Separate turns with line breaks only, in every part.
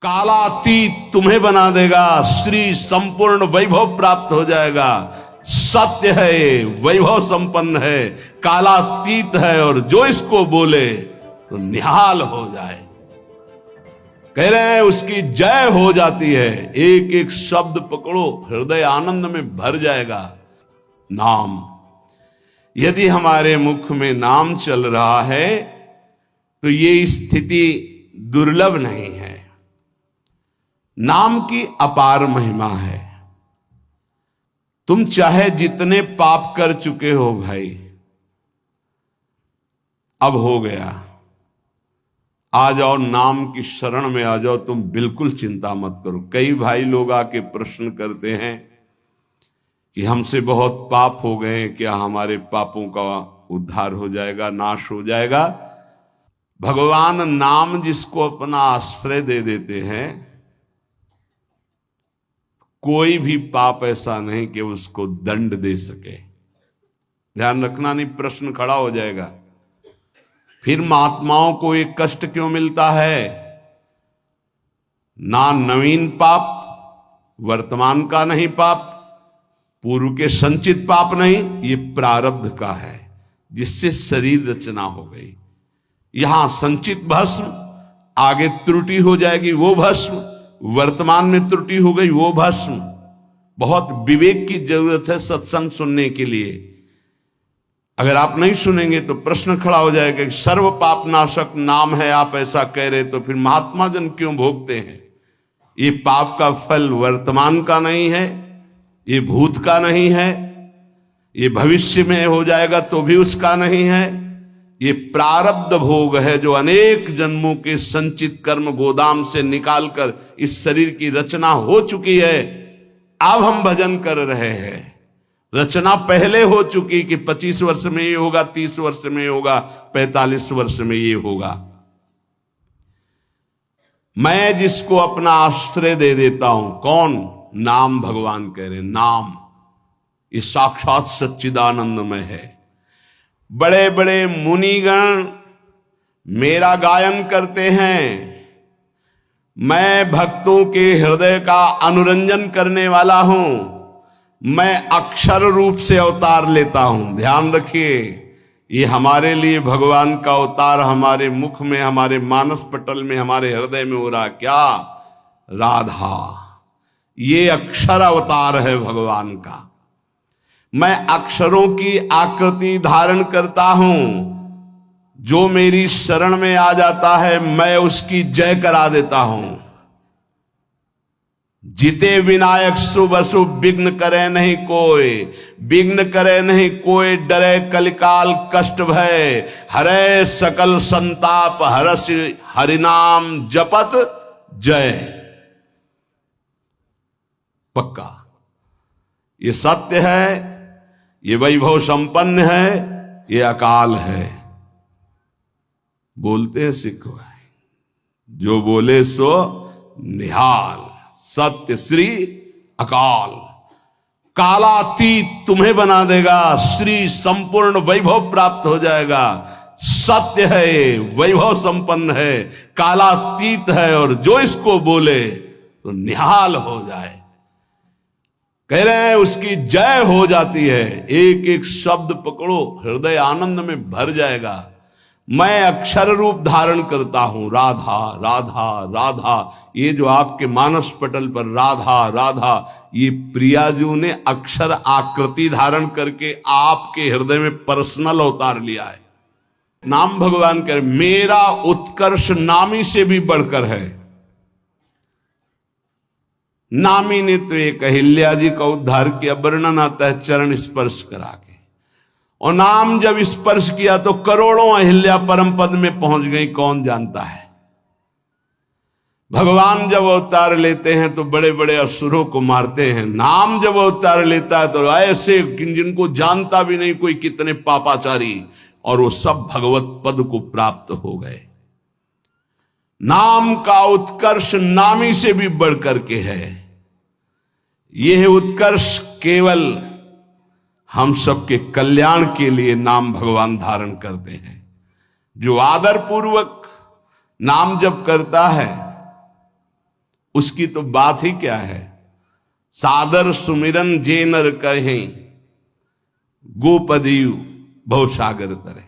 कालातीत तुम्हें बना देगा, श्री संपूर्ण वैभव प्राप्त हो जाएगा। सत्य है ये, वैभव संपन्न है, कालातीत है, और जो इसको बोले तो निहाल हो जाए। कह रहे हैं उसकी जय हो जाती है। एक एक शब्द पकड़ो, हृदय आनंद में भर जाएगा। नाम, यदि हमारे मुख में नाम चल रहा है तो ये स्थिति दुर्लभ नहीं है। नाम की अपार महिमा है। तुम चाहे जितने पाप कर चुके हो भाई, अब हो गया, आ जाओ नाम की शरण में आ जाओ, तुम बिल्कुल चिंता मत करो। कई भाई लोग आके प्रश्न करते हैं कि हमसे बहुत पाप हो गए, क्या हमारे पापों का उद्धार हो जाएगा, नाश हो जाएगा? भगवान नाम जिसको अपना आश्रय दे देते हैं, कोई भी पाप ऐसा नहीं कि उसको दंड दे सके। ध्यान रखना, नहीं प्रश्न खड़ा हो जाएगा। फिर महात्माओं को एक कष्ट क्यों मिलता है? ना नवीन पाप, वर्तमान का नहीं पाप, पूर्व के संचित पाप नहीं, ये प्रारब्ध का है जिससे शरीर रचना हो गई। यहां संचित भस्म, आगे त्रुटि हो जाएगी वो भस्म, वर्तमान में त्रुटि हो गई वो भस्म। बहुत विवेक की जरूरत है सत्संग सुनने के लिए। अगर आप नहीं सुनेंगे तो प्रश्न खड़ा हो जाएगा कि सर्व पाप नाशक नाम है, आप ऐसा कह रहे, तो फिर महात्मा जन क्यों भोगते हैं? ये पाप का फल वर्तमान का नहीं है, ये भूत का नहीं है, ये भविष्य में हो जाएगा तो भी उसका नहीं है। ये प्रारब्ध भोग है जो अनेक जन्मों के संचित कर्म गोदाम से निकालकर इस शरीर की रचना हो चुकी है। अब हम भजन कर रहे हैं। रचना पहले हो चुकी कि 25 वर्ष में ये होगा, 30 वर्ष में ये होगा, 45 वर्ष में ये होगा। मैं जिसको अपना आश्रय दे देता हूं, कौन? नाम। भगवान कह रहे नाम ये साक्षात सच्चिदानंदमय है। बड़े बड़े मुनिगण मेरा गायन करते हैं। मैं भक्तों के हृदय का अनुरंजन करने वाला हूं। मैं अक्षर रूप से अवतार लेता हूं। ध्यान रखिए, ये हमारे लिए भगवान का अवतार हमारे मुख में, हमारे मानस पटल में, हमारे हृदय में हो रहा। क्या? राधा। ये अक्षर अवतार है भगवान का। मैं अक्षरों की आकृति धारण करता हूं। जो मेरी शरण में आ जाता है मैं उसकी जय करा देता हूं। जिते विनायक शुभ अशुभ विघ्न करे नहीं कोई, विघ्न करे नहीं कोई, डरे कलिकाल कष्ट भय, हरे सकल संताप हरस हरिनाम जपत जय। पक्का ये सत्य है, ये वैभव संपन्न है, ये अकाल है। बोलते हैं सिख भाई, जो बोले सो निहाल। सत्य श्री अकाल। कालातीत तुम्हें बना देगा, श्री संपूर्ण वैभव प्राप्त हो जाएगा। सत्य है ये, वैभव संपन्न है, कालातीत है, और जो इसको बोले तो निहाल हो जाए। कह रहे हैं उसकी जय हो जाती है। एक एक शब्द पकड़ो, हृदय आनंद में भर जाएगा। मैं अक्षर रूप धारण करता हूं। राधा राधा राधा, ये जो आपके मानस पटल पर राधा राधा, ये प्रियाजू ने अक्षर आकृति धारण करके आपके हृदय में पर्सनल अवतार लिया है। नाम भगवान कह रहे मेरा उत्कर्ष नामी से भी बढ़कर है। नामी ने तो एक अहिल्या जी का उद्धार किया, वर्णन आता है चरण स्पर्श करा के। और नाम जब स्पर्श किया तो करोड़ों अहिल्या परम पद में पहुंच गई, कौन जानता है। भगवान जब अवतार लेते हैं तो बड़े बड़े असुरों को मारते हैं। नाम जब अवतार लेता है तो ऐसे जिनको जानता भी नहीं कोई, कितने पापाचारी, और वो सब भगवत पद को प्राप्त हो गए। नाम का उत्कर्ष नामी से भी बढ़कर के है। यह उत्कर्ष केवल हम सबके कल्याण के लिए नाम भगवान धारण करते हैं। जो आदर पूर्वक नाम जप करता है उसकी तो बात ही क्या है। सादर सुमिरन जे नर कहें, गोपदीव भवसागर तरे।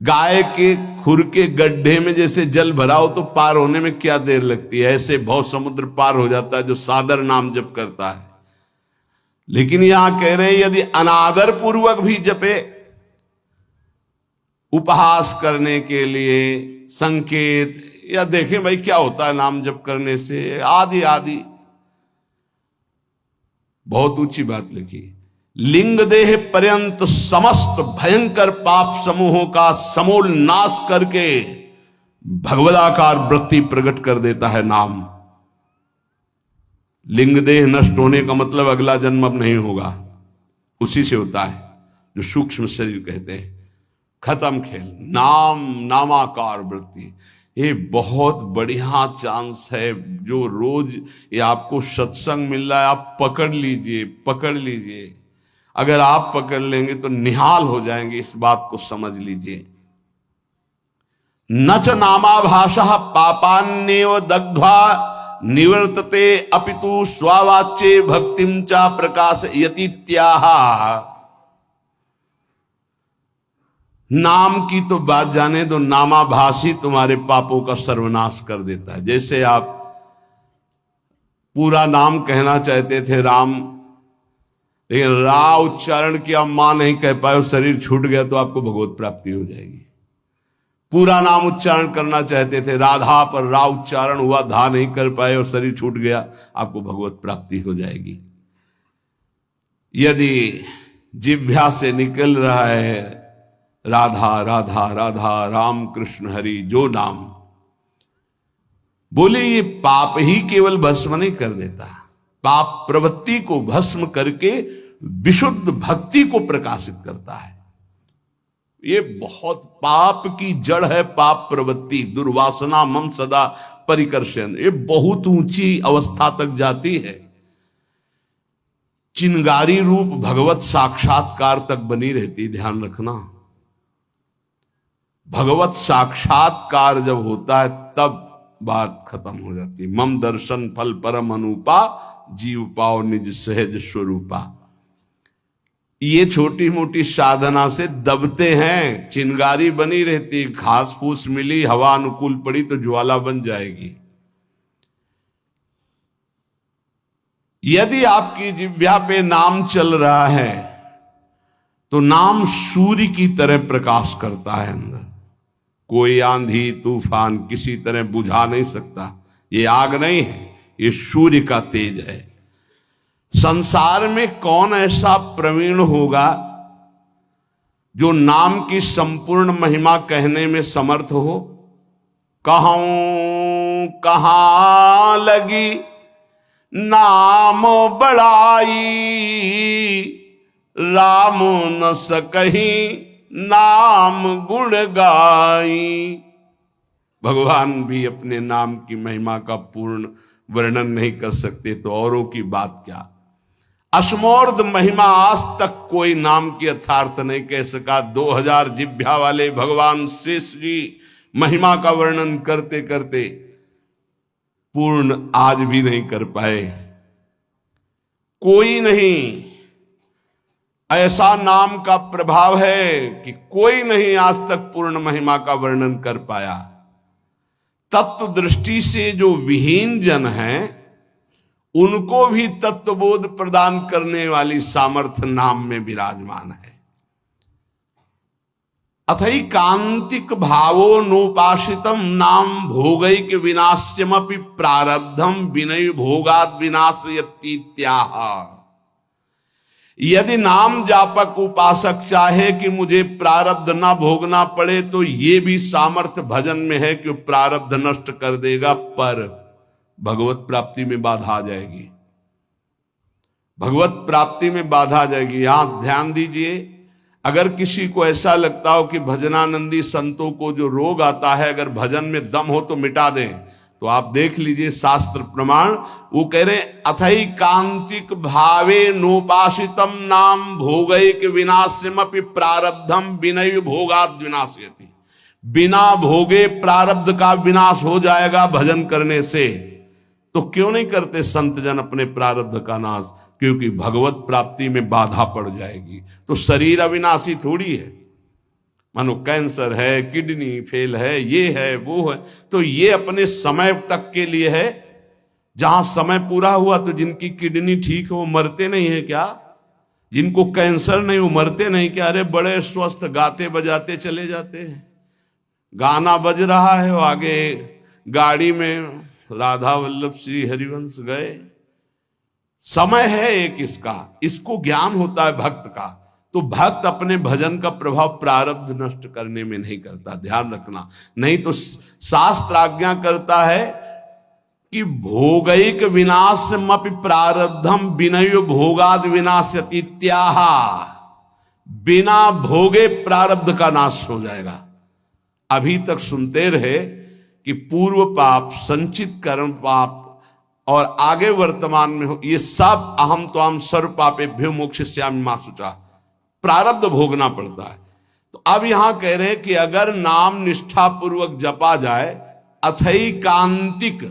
गाय के खुर के गड्ढे में जैसे जल भरा हो तो पार होने में क्या देर लगती है, ऐसे भव समुद्र पार हो जाता है जो सादर नाम जप करता है। लेकिन यहां कह रहे हैं यदि अनादर पूर्वक भी जपे, उपहास करने के लिए, संकेत, या देखें भाई क्या होता है नाम जप करने से, आदि आदि, बहुत ऊंची बात लिखी। लिंग देह पर्यंत समस्त भयंकर पाप समूहों का समूल नाश करके भगवदाकार वृत्ति प्रकट कर देता है नाम। लिंग देह नष्ट होने का मतलब अगला जन्म अब नहीं होगा, उसी से होता है जो सूक्ष्म शरीर कहते हैं। खत्म खेल। नाम, नामाकार वृत्ति, ये बहुत बढ़िया चांस है जो रोज ये आपको सत्संग मिल रहा है, आप पकड़ लीजिए, पकड़ लीजिए। अगर आप पकड़ लेंगे तो निहाल हो जाएंगे, इस बात को समझ लीजिए। न च नामाभाषः पापान्येव दग्ध्वा निवर्तते अपितु स्वावाच्ये भक्तिं च प्रकाशयतीत्याह। नाम की तो बात जाने दो, नामाभाषी तुम्हारे पापों का सर्वनाश कर देता है। जैसे आप पूरा नाम कहना चाहते थे राम, लेकिन रा उच्चारण किया, मां नहीं कह पाए, शरीर छूट गया तो आपको भगवत प्राप्ति हो जाएगी। पूरा नाम उच्चारण करना चाहते थे राधा, पर रा उच्चारण हुआ, धा नहीं कर पाए और शरीर छूट गया, आपको भगवत प्राप्ति हो जाएगी। यदि जिह्वा से निकल रहा है राधा राधा राधा, राम कृष्ण हरि, जो नाम बोले, ये पाप ही केवल भस्म नहीं कर देता, पाप प्रवृत्ति को भस्म करके विशुद्ध भक्ति को प्रकाशित करता है। ये बहुत पाप की जड़ है पाप प्रवृत्ति, दुर्वासना मम सदा परिकर्षण, ये बहुत ऊंची अवस्था तक जाती है, चिंगारी रूप भगवत साक्षात्कार तक बनी रहती। ध्यान रखना, भगवत साक्षात्कार जब होता है तब बात खत्म हो जाती। मम दर्शन फल परम अनुपा, जीव पाओ निज सहज स्वरूपा। ये छोटी मोटी साधना से दबते हैं, चिंगारी बनी रहती, घास फूस मिली, हवा अनुकूल पड़ी तो ज्वाला बन जाएगी। यदि आपकी जिह्वा पे नाम चल रहा है तो नाम सूर्य की तरह प्रकाश करता है अंदर। कोई आंधी तूफान किसी तरह बुझा नहीं सकता। ये आग नहीं है, ये सूर्य का तेज है। संसार में कौन ऐसा प्रवीण होगा जो नाम की संपूर्ण महिमा कहने में समर्थ हो? कहूं कहां लगी नाम बड़ाई, राम न सकहीं नाम गुण गाई। भगवान भी अपने नाम की महिमा का पूर्ण वर्णन नहीं कर सकते तो औरों की बात क्या। असमोर्ध महिमा आज तक कोई नाम की यथार्थ नहीं कह सका। 2000 जिह्वा वाले भगवान शेष जी महिमा का वर्णन करते करते पूर्ण आज भी नहीं कर पाए। कोई नहीं, ऐसा नाम का प्रभाव है कि कोई नहीं आज तक पूर्ण महिमा का वर्णन कर पाया। तत्व दृष्टि से जो विहीन जन हैं उनको भी तत्वबोध प्रदान करने वाली सामर्थ्य नाम में विराजमान है। अथैकांतिक भावो नोपासितम नाम भोगैक विनाश्यमपि प्रारब्धम विनय भोगाद विनाशयतीत्याह। यदि नाम जापक उपासक चाहे कि मुझे प्रारब्ध ना भोगना पड़े तो ये भी सामर्थ्य भजन में है कि प्रारब्ध नष्ट कर देगा, पर भगवत प्राप्ति में बाधा आ जाएगी। भगवत प्राप्ति में बाधा आ जाएगी। यहां ध्यान दीजिए, अगर किसी को ऐसा लगता हो कि भजनानंदी संतों को जो रोग आता है अगर भजन में दम हो तो मिटा दें, तो आप देख लीजिए शास्त्र प्रमाण। वो कह रहे अथैकांतिक भावे नोपासितम नाम भोगैक विनाश्यमपि प्रारब्धम विनय भोगाद विनाशयति। बिना भोगे प्रारब्ध का विनाश हो जाएगा भजन करने से। तो क्यों नहीं करते संत जन अपने प्रारब्ध का नाश? क्योंकि भगवत प्राप्ति में बाधा पड़ जाएगी। तो शरीर अविनाशी थोड़ी है। मानो कैंसर है, किडनी फेल है, ये है वो है, तो ये अपने समय तक के लिए है। जहां समय पूरा हुआ तो जिनकी किडनी ठीक है वो मरते नहीं है क्या? जिनको कैंसर नहीं वो मरते नहीं क्या? अरे बड़े स्वस्थ गाते बजाते चले जाते हैं। गाना बज रहा है, वो आगे गाड़ी में राधा वल्लभ श्री हरिवंश गए। समय है एक इसका, इसको ज्ञान होता है भक्त का। तो भक्त अपने भजन का प्रभाव प्रारब्ध नष्ट करने में नहीं करता, ध्यान रखना। नहीं तो शास्त्र आज्ञा करता है कि भोगैक विनाशमपि प्रारब्धम विनयो भोगाद विनाश्यति इत्याह। बिना भोगे प्रारब्ध का नाश हो जाएगा। अभी तक सुनते रहे कि पूर्व पाप, संचित कर्म पाप और आगे वर्तमान में हो, ये सब अहम त्वाम सर्व पापेभ्यो मोक्षयिष्यामि मा शुचा, प्रारब्ध भोगना पड़ता है। तो अब यहां कह रहे हैं कि अगर नाम निष्ठा पूर्वक जपा जाए, अथैकांतिक,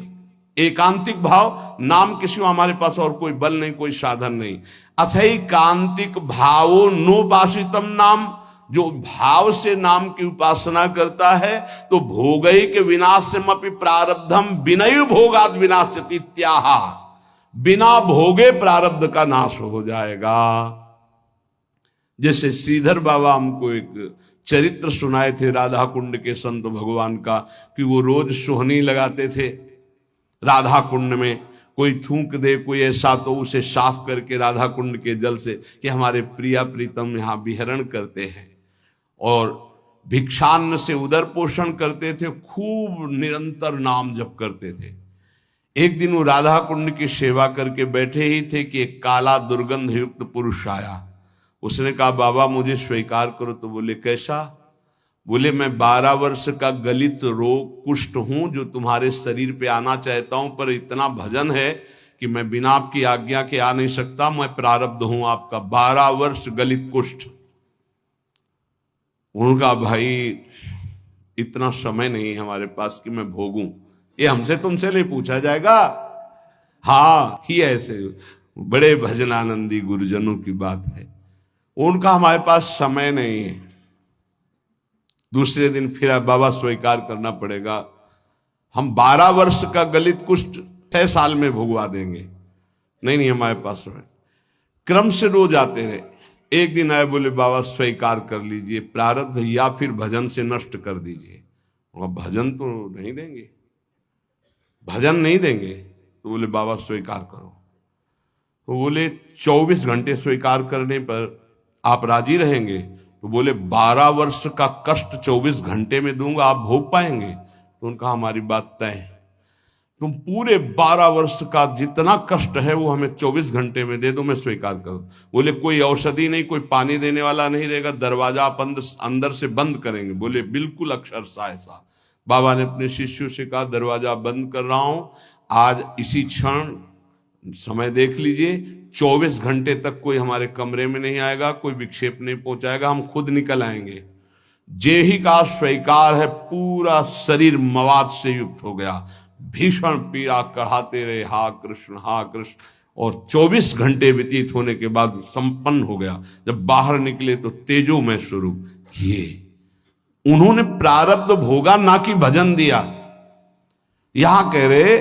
एकांतिक भाव, नाम किसी हमारे पास और कोई बल नहीं, कोई साधन नहीं, अथैकांतिक भावो नोपासितम नाम, जो भाव से नाम की उपासना करता है तो भोगैक विनाशमपि प्रारब्धम विनय भोगाद विनाश्यति इत्याह। बिना भोगे प्रारब्ध का नाश हो जाएगा। जैसे श्रीधर बाबा हमको एक चरित्र सुनाए थे राधा कुंड के संत भगवान का, कि वो रोज सोहनी लगाते थे राधा कुंड में। कोई थूक दे कोई ऐसा तो उसे साफ करके राधा कुंड के जल से, कि हमारे प्रिया प्रीतम यहाँ विहरण करते हैं। और भिक्षान्न से उदर पोषण करते थे, खूब निरंतर नाम जप करते थे। एक दिन वो राधा कुंड की सेवा करके बैठे ही थे कि एक काला दुर्गंध युक्त पुरुष आया। उसने कहा बाबा मुझे स्वीकार करो। तो बोले कैसा? बोले मैं 12 वर्ष का गलित रोग कुष्ठ हूं, जो तुम्हारे शरीर पे आना चाहता हूं, पर इतना भजन है कि मैं बिना आपकी आज्ञा के आ नहीं सकता। मैं प्रारब्ध हूं आपका, 12 वर्ष गलित कुष्ठ। उनका भाई इतना समय नहीं है हमारे पास कि मैं भोगूं, ये हमसे तुमसे नहीं पूछा जाएगा। हाँ, ही ऐसे बड़े भजनानंदी गुरुजनों की बात है। उनका हमारे पास समय नहीं है। दूसरे दिन फिर बाबा स्वीकार करना पड़ेगा, हम 12 वर्ष का गलित कुष्ठ 6 साल में भुगवा देंगे। नहीं हमारे पास समय। क्रम से रोज आते रहे। एक दिन आए, बोले बाबा स्वीकार कर लीजिए प्रारब्ध, या फिर भजन से नष्ट कर दीजिए। भजन तो नहीं देंगे, भजन नहीं देंगे। तो बोले बाबा स्वीकार करो। तो बोले 24 घंटे स्वीकार करने पर आप राजी रहेंगे? तो बोले 12 वर्ष का कष्ट 24 घंटे में दूंगा, आप भोग पाएंगे? तो उनका हमारी बात तय है। तुम पूरे 12 वर्ष का जितना कष्ट है वो हमें 24 घंटे में दे दो, मैं स्वीकार करूं। बोले कोई औषधि नहीं, कोई पानी देने वाला नहीं रहेगा, दरवाजा अंदर से बंद करेंगे। बोले बिल्कुल अक्षरशः ऐसा। बाबा ने अपने शिष्यों से कहा दरवाजा बंद कर रहा हूं, आज इसी क्षण समय देख लीजिए, 24 घंटे तक कोई हमारे कमरे में नहीं आएगा, कोई विक्षेप नहीं पहुंचाएगा, हम खुद निकल आएंगे। जे ही का स्वीकार है, पूरा शरीर मवाद से युक्त हो गया। भीषण पीड़ा कढ़ाते रहे, हा कृष्ण हा कृष्ण। और 24 घंटे व्यतीत होने के बाद संपन्न हो गया। जब बाहर निकले तो तेजोमय स्वरूप किए। उन्होंने प्रारब्ध भोगा, ना कि भजन दिया। यहां कह रहे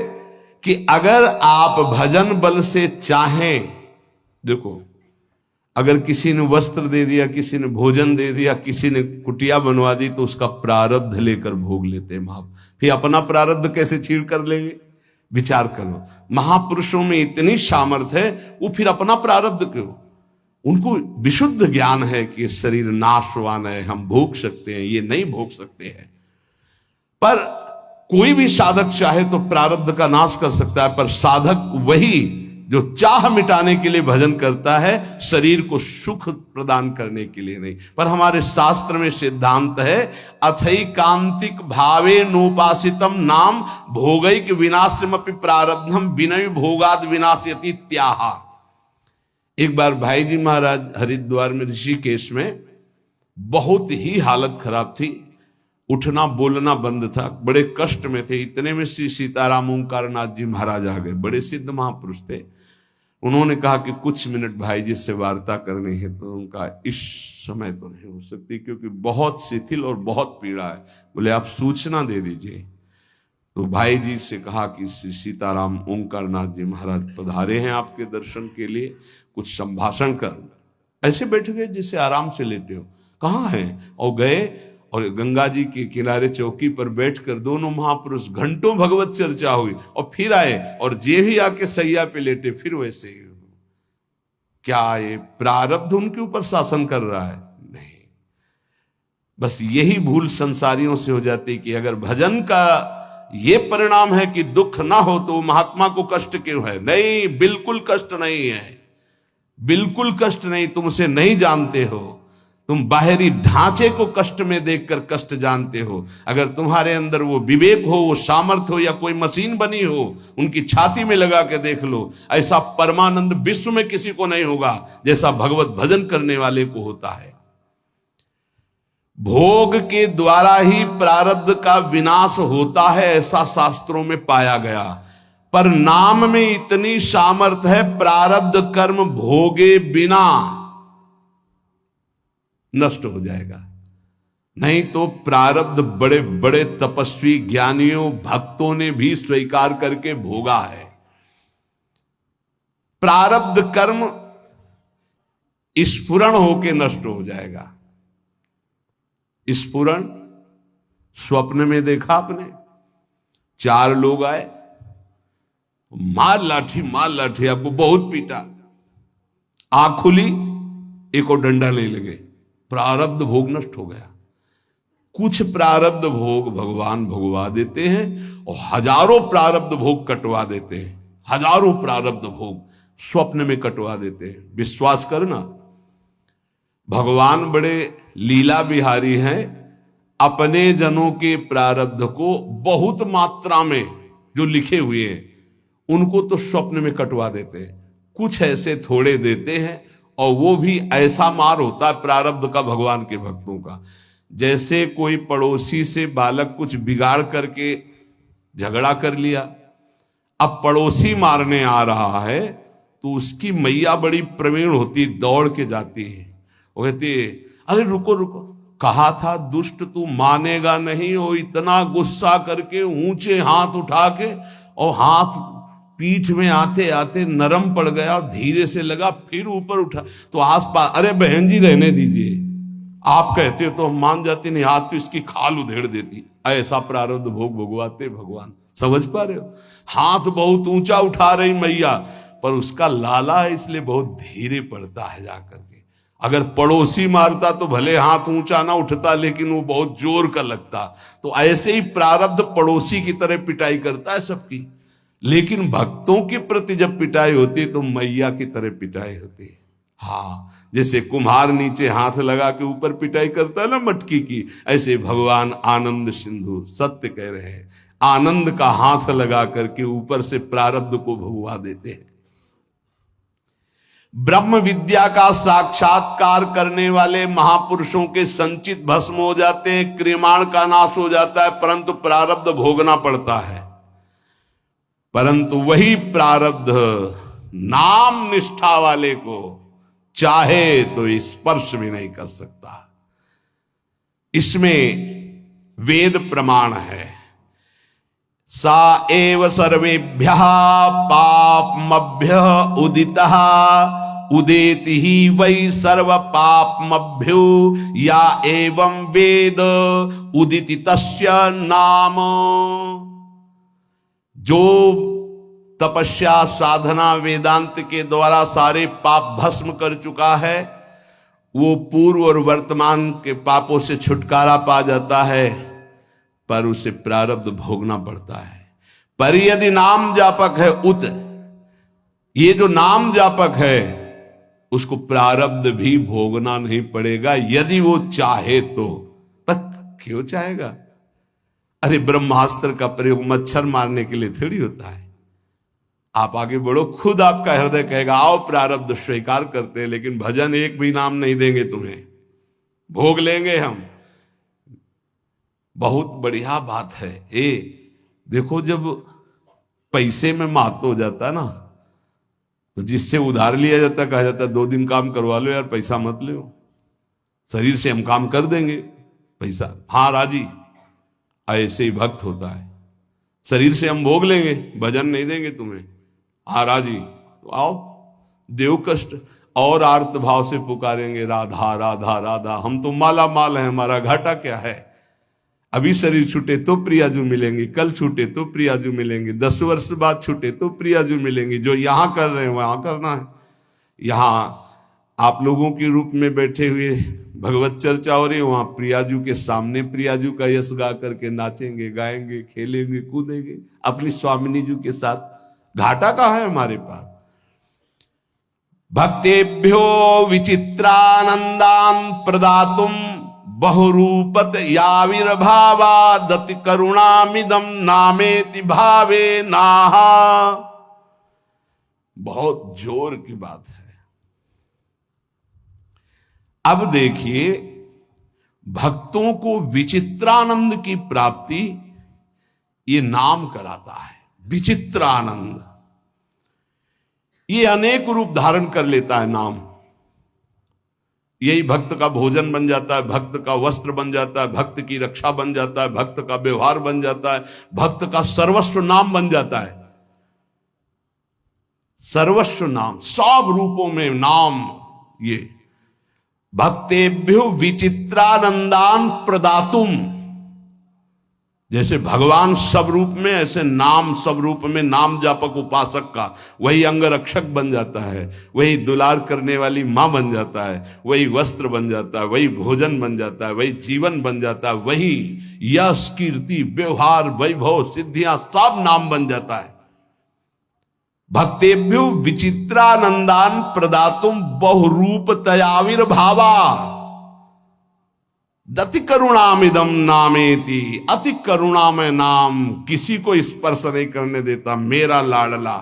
कि अगर आप भजन बल से चाहें, देखो अगर किसी ने वस्त्र दे दिया, किसी ने भोजन दे दिया, किसी ने कुटिया बनवा दी, तो उसका प्रारब्ध लेकर भोग लेते हैं माँ। फिर अपना प्रारब्ध कैसे छीड़ कर लेंगे? विचार करो। महापुरुषों में इतनी सामर्थ्य है, वो फिर अपना प्रारब्ध क्यों? उनको विशुद्ध ज्ञान है कि शरीर नाशवान है, हम भोग सकते हैं, ये नहीं भोग सकते हैं। पर कोई भी साधक चाहे तो प्रारब्ध का नाश कर सकता है, पर साधक वही जो चाह मिटाने के लिए भजन करता है, शरीर को सुख प्रदान करने के लिए नहीं। पर हमारे शास्त्र में सिद्धांत है, अथैकांतिक भावे नोपासितम नाम भोगैक विनाशमपि प्रारब्धम विनय भोगाद विनाश्यति इत्याह। एक बार भाई जी महाराज हरिद्वार में ऋषिकेश में बहुत ही हालत खराब थी। उठना बोलना बंद था, बड़े कष्ट में थे। इतने में श्री सीताराम ओंकारनाथ जी महाराज आ गए, बड़े सिद्ध महापुरुष थे। उन्होंने कहा कि कुछ मिनट भाई जी से वार्ता करनी है। तो उनका इस समय तो नहीं हो सकती, क्योंकि बहुत शिथिल और बहुत पीड़ा है। बोले आप सूचना दे दीजिए। तो भाई जी से कहा कि श्री सीताराम ओंकारनाथ जी महाराज पधारे हैं आपके दर्शन के लिए, कुछ संभाषण कर। ऐसे बैठ गए जैसे आराम से लेटे हो। कहाँ हैं? और गए और गंगा जी के किनारे चौकी पर बैठकर दोनों महापुरुष घंटों भगवत चर्चा हुई, और फिर आए और जे भी आके सैया पे लेटे, फिर वैसे ही। क्या ये प्रारब्ध उनके ऊपर शासन कर रहा है? नहीं। बस यही भूल संसारियों से हो जाती कि अगर भजन का ये परिणाम है कि दुख ना हो तो महात्मा को कष्ट क्यों है? नहीं, बिल्कुल कष्ट नहीं है, बिल्कुल कष्ट नहीं। तुम उसे नहीं जानते हो, तुम बाहरी ढांचे को कष्ट में देखकर कष्ट जानते हो। अगर तुम्हारे अंदर वो विवेक हो, वो सामर्थ्य हो, या कोई मशीन बनी हो, उनकी छाती में लगा के देख लो। ऐसा परमानंद विश्व में किसी को नहीं होगा जैसा भगवत भजन करने वाले को होता है। भोग के द्वारा ही प्रारब्ध का विनाश होता है, ऐसा शास्त्रों में पाया गया। पर नाम में इतनी सामर्थ्य है, प्रारब्ध कर्म भोगे बिना नष्ट हो जाएगा। नहीं तो प्रारब्ध बड़े बड़े तपस्वी ज्ञानियों भक्तों ने भी स्वीकार करके भोगा है। प्रारब्ध कर्म स्फुरण होके नष्ट हो जाएगा। स्फुरण स्वप्न में देखा आपने, 4 लोग आए, मार लाठी आपको बहुत पीटा, आंख खुली, एक और डंडा ले लगे, प्रारब्ध भोग नष्ट हो गया। कुछ प्रारब्ध भोग भगवान भोगवा देते हैं और हजारों प्रारब्ध भोग कटवा देते हैं। हजारों प्रारब्ध भोग स्वप्न में कटवा देते हैं। विश्वास करना, भगवान बड़े लीला बिहारी हैं। अपने जनों के प्रारब्ध को बहुत मात्रा में जो लिखे हुए हैं उनको तो स्वप्न में कटवा देते हैं। कुछ ऐसे थोड़े देते हैं, और वो भी ऐसा मार होता है प्रारब्ध का भगवान के भक्तों का। जैसे कोई पड़ोसी से बालक कुछ बिगाड़ करके झगड़ा कर लिया, अब पड़ोसी मारने आ रहा है तो उसकी मैया बड़ी प्रवीण होती, दौड़ के जाती है। वो कहती है अरे रुको रुको, कहा था दुष्ट तू मानेगा नहीं। वो इतना गुस्सा करके ऊंचे हाथ उठा के, और हाथ पीठ में आते आते नरम पड़ गया, धीरे से लगा, फिर ऊपर उठा तो आसपास, अरे बहन जी रहने दीजिए, आप कहते तो हम मान जाते, नहीं हाथ तो इसकी खाल उधेड़ देती। ऐसा प्रारब्ध भोग भोगवाते भगवान। समझ पा रहे हो? हाथ बहुत ऊंचा उठा रही मैया, पर उसका लाला है इसलिए बहुत धीरे पड़ता है जाकर के। अगर पड़ोसी मारता तो भले हाथ ऊंचा ना उठता, लेकिन वो बहुत जोर का लगता। तो ऐसे ही प्रारब्ध पड़ोसी की तरह पिटाई करता है सबकी, लेकिन भक्तों के प्रति जब पिटाई होती है तो मैया की तरह पिटाई होती है। हाँ, जैसे कुम्हार नीचे हाथ लगा के ऊपर पिटाई करता है ना मटकी की, ऐसे भगवान आनंद सिंधु सत्य कह रहे हैं, आनंद का हाथ लगा करके ऊपर से प्रारब्ध को भगवा देते हैं। ब्रह्म विद्या का साक्षात्कार करने वाले महापुरुषों के संचित भस्म हो जाते हैं, क्रिमाण का नाश हो जाता है, परंतु प्रारब्ध भोगना पड़ता है। परंतु वही प्रारब्ध नाम निष्ठा वाले को चाहे तो स्पर्श भी नहीं कर सकता। इसमें वेद प्रमाण है, सा एव सर्वेभ्यः पापमभ्यः उदितः उदेति ही वै सर्व पापमभ्यो या एवं वेद उदिति तस्य नाम। जो तपस्या साधना वेदांत के द्वारा सारे पाप भस्म कर चुका है, वो पूर्व और वर्तमान के पापों से छुटकारा पा जाता है, पर उसे प्रारब्ध भोगना पड़ता है। पर यदि नाम जापक है उत, ये जो नाम जापक है उसको प्रारब्ध भी भोगना नहीं पड़ेगा यदि वो चाहे तो। पर क्यों चाहेगा? अरे ब्रह्मास्त्र का प्रयोग मच्छर मारने के लिए थोड़ी होता है। आप आगे बढ़ो, खुद आपका हृदय कहेगा आओ प्रारब्ध स्वीकार करते हैं, लेकिन भजन एक भी नाम नहीं देंगे तुम्हें, भोग लेंगे हम। बहुत बढ़िया बात है। देखो, जब पैसे में महत्व हो जाता है ना, तो जिससे उधार लिया जाता है कहा जाता है 2 दिन काम करवा लो यार, पैसा मत लो, शरीर से हम काम कर देंगे, पैसा हाँ राजी। ऐसे ही भक्त होता है, शरीर से हम भोग लेंगे, भजन नहीं देंगे तुम्हें, हाँ राजी तो आओ, देव कष्ट और आर्त भाव से पुकारेंगे राधा राधा राधा, हम तो माला माल है, हमारा घाटा क्या है। अभी शरीर छूटे तो प्रियाजू मिलेंगे, कल छूटे तो प्रियाजू मिलेंगे, 10 वर्ष बाद छूटे तो प्रियाजू मिलेंगे। जो यहां कर रहे हैं वहां करना है। यहां आप लोगों के रूप में बैठे हुए भगवत चर्चा हो रही है, वहां प्रियाजू के सामने प्रियाजू का यश गा करके नाचेंगे, गाएंगे, खेलेंगे, कूदेंगे अपनी स्वामिनी जी के साथ। घाटा कहाँ है हमारे पास। भक्तेभ्यो विचित्रानंदान प्रदातुम बहुरूपत याविर्भावा दति करुणामिदम नामेति भावे नाहा। बहुत जोर की बात है। अब देखिए, भक्तों को विचित्रानंद की प्राप्ति ये नाम कराता है। विचित्रानंद ये अनेक रूप धारण कर लेता है नाम। यही भक्त का भोजन बन जाता है, भक्त का वस्त्र बन जाता है, भक्त की रक्षा बन जाता है, भक्त का व्यवहार बन जाता है, भक्त का सर्वस्व नाम बन जाता है। सर्वस्व नाम, सब रूपों में नाम। ये भक्तेभ्यो विचित्रानंदान प्रदातुम, जैसे भगवान सब रूप में, ऐसे नाम सब रूप में। नाम जापक उपासक का वही अंगरक्षक बन जाता है, वही दुलार करने वाली मां बन जाता है, वही वस्त्र बन जाता है, वही भोजन बन जाता है, वही जीवन बन जाता है, वही यश कीर्ति व्यवहार वैभव सिद्धियां सब नाम बन जाता है। भक्तेभ्यो विचित्रानंदान प्रदातुम बहुरूप तयाविर्भावा दति करुणामिदम नामेति। अति करुणामय नाम, किसी को स्पर्श नहीं करने देता। मेरा लाडला,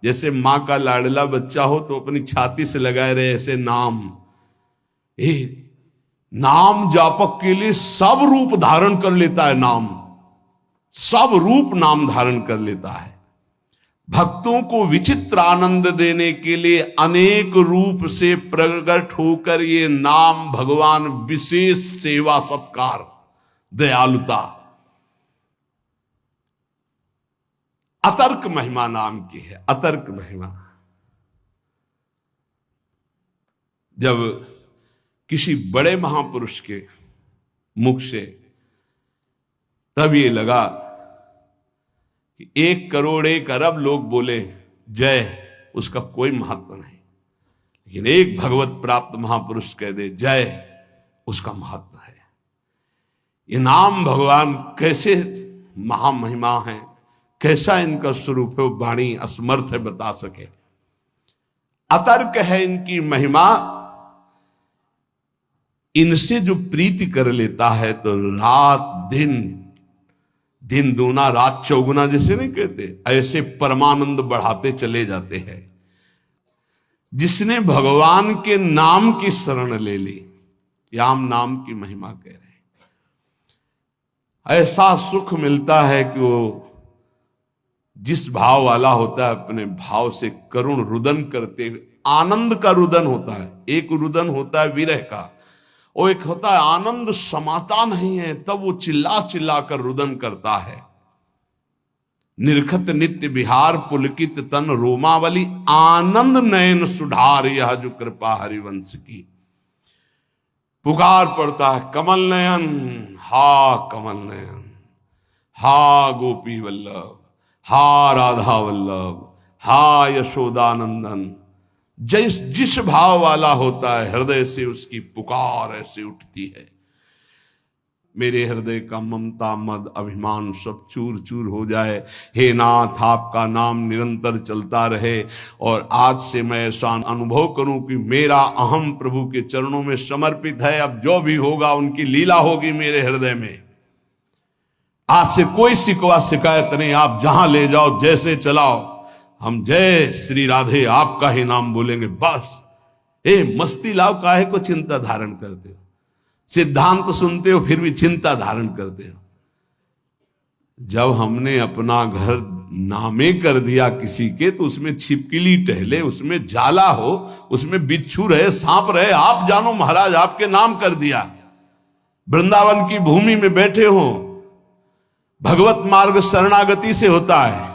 जैसे मां का लाडला बच्चा हो तो अपनी छाती से लगाए रहे, ऐसे नाम। नाम जापक के लिए सब रूप धारण कर लेता है नाम, सब रूप नाम धारण कर लेता है। भक्तों को विचित्र आनंद देने के लिए अनेक रूप से प्रकट होकर ये नाम भगवान विशेष सेवा सत्कार दयालुता अतर्क महिमा नाम की है। अतर्क महिमा, जब किसी बड़े महापुरुष के मुख से तब ये लगा कि 1 करोड़ 1 अरब लोग बोले जय, उसका कोई महत्व नहीं, लेकिन एक भगवत प्राप्त महापुरुष कह दे जय, उसका महत्व है। ये नाम भगवान कैसे महामहिमा है, कैसा इनका स्वरूप है, वाणी असमर्थ है बता सके। अतर्क है इनकी महिमा। इनसे जो प्रीति कर लेता है तो रात दिन दूना रात चौगुना, जैसे नहीं कहते, ऐसे परमानंद बढ़ाते चले जाते हैं। जिसने भगवान के नाम की शरण ले ली, याम नाम की महिमा कह रहे हैं, ऐसा सुख मिलता है कि वो जिस भाव वाला होता है अपने भाव से करुण रुदन करते हुए, आनंद का रुदन होता है। एक रुदन होता है विरह का, और एक होता है आनंद समाता नहीं है तब वो चिल्ला चिल्ला कर रुदन करता है। निरखत नित्य विहार पुलकित तन रोमावली, आनंद नयन सुधार यह जो कृपा हरिवंश की। पुकार पड़ता है कमल नयन, हा कमल नयन, हा गोपी वल्लभ, हा राधा वल्लभ, हा यशोदानंदन। जिस भाव वाला होता है हृदय से उसकी पुकार ऐसे उठती है। मेरे हृदय का ममता मद अभिमान सब चूर चूर हो जाए। हे नाथ, आपका नाम निरंतर चलता रहे, और आज से मैं ऐसा अनुभव करूं कि मेरा अहम प्रभु के चरणों में समर्पित है। अब जो भी होगा उनकी लीला होगी मेरे हृदय में। आज से कोई शिकवा शिकायत नहीं, आप जहां ले जाओ जैसे चलाओ, हम जय श्री राधे आपका ही नाम बोलेंगे बस। मस्ती लाओ, काहे को चिंता धारण करते हो, सिद्धांत सुनते हो फिर भी चिंता धारण करते हो। जब हमने अपना घर नामे कर दिया किसी के, तो उसमें छिपकली टहले, उसमें जाला हो, उसमें बिच्छू रहे, सांप रहे, आप जानो महाराज, आपके नाम कर दिया। वृंदावन की भूमि में बैठे हो, भगवत मार्ग शरणागति से होता है,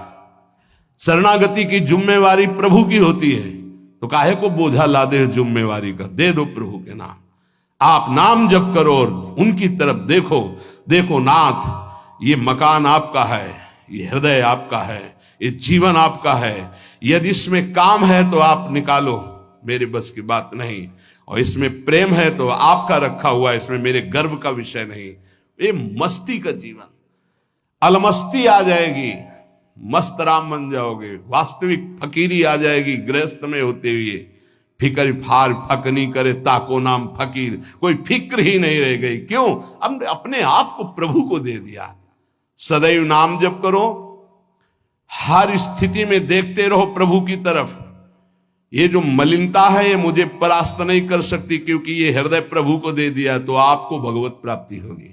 शरणागति की जिम्मेवारी प्रभु की होती है, तो काहे को बोझा ला दे जिम्मेवारी का, दे दो प्रभु के नाम। आप नाम जप करो और उनकी तरफ देखो, देखो नाथ, ये मकान आपका है, ये हृदय आपका है, ये जीवन आपका है, यदि इसमें काम है तो आप निकालो, मेरे बस की बात नहीं, और इसमें प्रेम है तो आपका रखा हुआ, इसमें मेरे गर्व का विषय नहीं। ये मस्ती का जीवन, अलमस्ती आ जाएगी, मस्त राम बन जाओगे, वास्तविक फकीरी आ जाएगी गृहस्थ में होते हुए। फिकर फार फकनी करे ताको नाम फकीर, कोई फिक्र ही नहीं रह गई। क्यों? हमने अपने आप को प्रभु को दे दिया। सदैव नाम जप करो, हर स्थिति में देखते रहो प्रभु की तरफ। ये जो मलिनता है ये मुझे परास्त नहीं कर सकती, क्योंकि ये हृदय प्रभु को दे दिया, तो आपको भगवत प्राप्ति होगी।